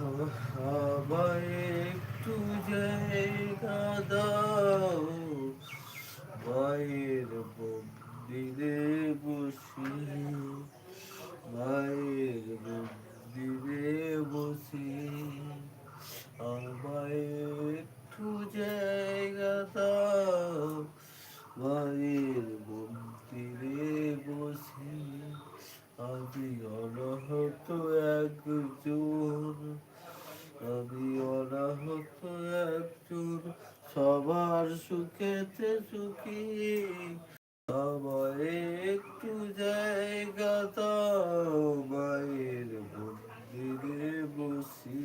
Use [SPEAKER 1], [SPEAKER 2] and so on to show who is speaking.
[SPEAKER 1] আমায় একটু জায়গা দাও, মায়ের মন্দিরে বসি, মায়ের মন্দিরে বসি। আমায় একটু জায়গা দাও, মায়ের মন্দিরে বসি। আমি অনাহত একজন, আমি অনাহত একজন, সবার সুখেতে সুখী। আমায় একটু জায়গা দাও, মায়ের মন্দিরে বসি।